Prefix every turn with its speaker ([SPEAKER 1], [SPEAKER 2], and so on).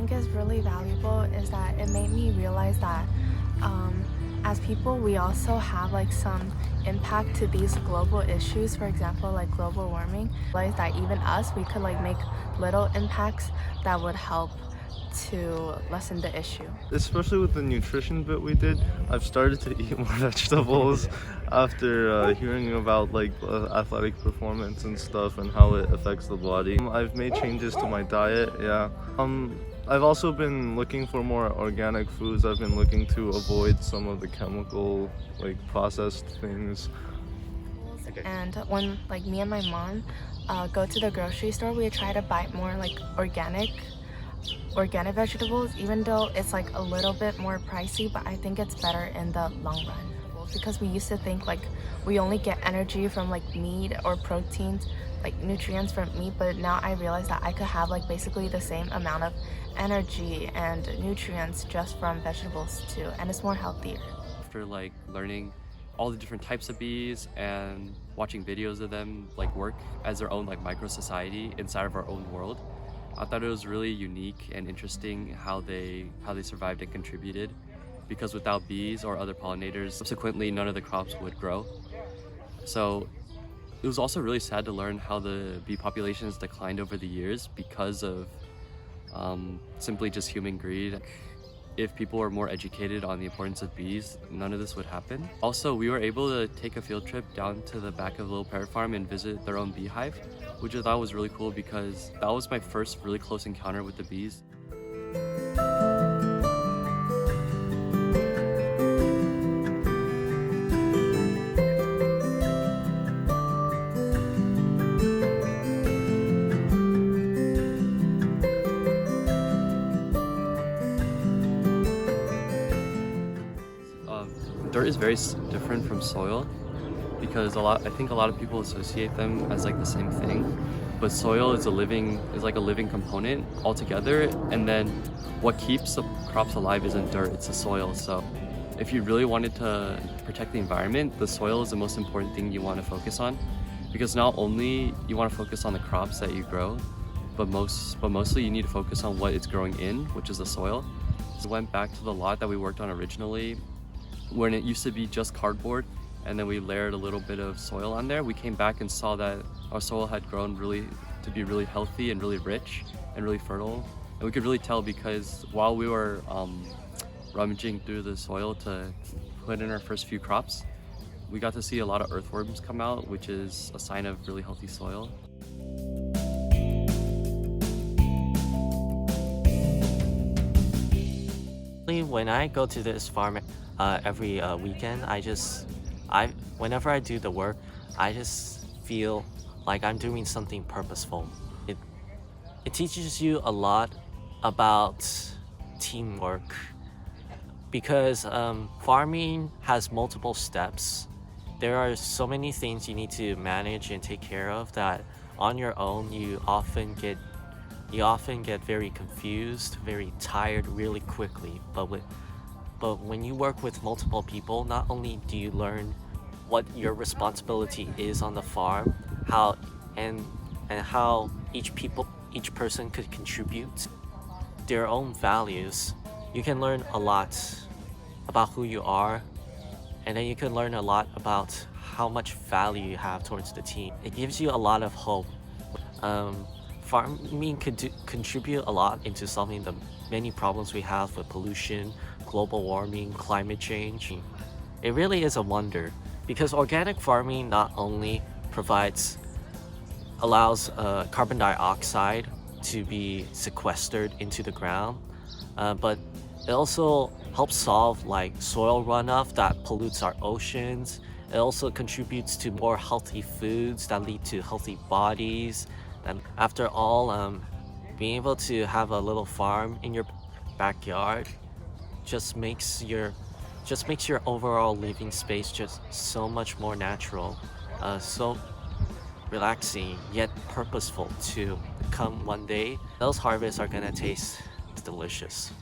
[SPEAKER 1] think is really valuable is that it made me realize that as people, we also have like some impact to these global issues. For example, like global warming. Realize that even us, we could like make little impacts that would help to lessen the issue.
[SPEAKER 2] Especially with the nutrition bit we did, I've started to eat more vegetables after hearing about like athletic performance and stuff and how it affects the body. I've made changes to my diet, yeah. I've also been looking for more organic foods. I've been looking to avoid some of the chemical, like processed things.
[SPEAKER 1] And when like me and my mom go to the grocery store, we try to buy more like organic vegetables, even though it's like a little bit more pricey, but I think it's better in the long run. Because we used to think like we only get energy from like meat or proteins, like nutrients from meat, but now I realize that I could have like basically the same amount of energy and nutrients just from vegetables too, and it's more healthier.
[SPEAKER 3] After like learning all the different types of bees and watching videos of them like work as their own like micro society inside of our own world, I thought it was really unique and interesting how they survived and contributed, because without bees or other pollinators, subsequently none of the crops would grow. So it was also really sad to learn how the bee population has declined over the years because of simply just human greed. If people were more educated on the importance of bees, none of this would happen. Also, we were able to take a field trip down to the back of the little parrot farm and visit their own beehive, which I thought was really cool because that was my first really close encounter with the bees. Dirt is very different from soil because I think a lot of people associate them as like the same thing, but soil is like a living component altogether, and then what keeps the crops alive isn't dirt, it's the soil. So if you really wanted to protect the environment, the soil is the most important thing you want to focus on, because not only you want to focus on the crops that you grow, but mostly you need to focus on what it's growing in, which is the soil. So we went back to the lot that we worked on originally when it used to be just cardboard, and then we layered a little bit of soil on there. We came back and saw that our soil had grown to be really healthy and really rich and really fertile. And we could really tell because while we were rummaging through the soil to put in our first few crops, we got to see a lot of earthworms come out, which is a sign of really healthy soil.
[SPEAKER 4] When I go to this farm every weekend, whenever I do the work, I just feel like I'm doing something purposeful. It teaches you a lot about teamwork, because farming has multiple steps. There are so many things you need to manage and take care of that on your own you often get very confused, very tired really quickly. But when you work with multiple people, not only do you learn what your responsibility is on the farm, how each person could contribute their own values, you can learn a lot about who you are, and then you can learn a lot about how much value you have towards the team. It gives you a lot of hope. Farming could contribute a lot into solving the many problems we have with pollution, global warming, climate change. It really is a wonder, because organic farming not only allows carbon dioxide to be sequestered into the ground, but it also helps solve like soil runoff that pollutes our oceans. It also contributes to more healthy foods that lead to healthy bodies. And after all, being able to have a little farm in your backyard just makes your overall living space just so much more natural, so relaxing yet purposeful too. Come one day, those harvests are gonna taste delicious.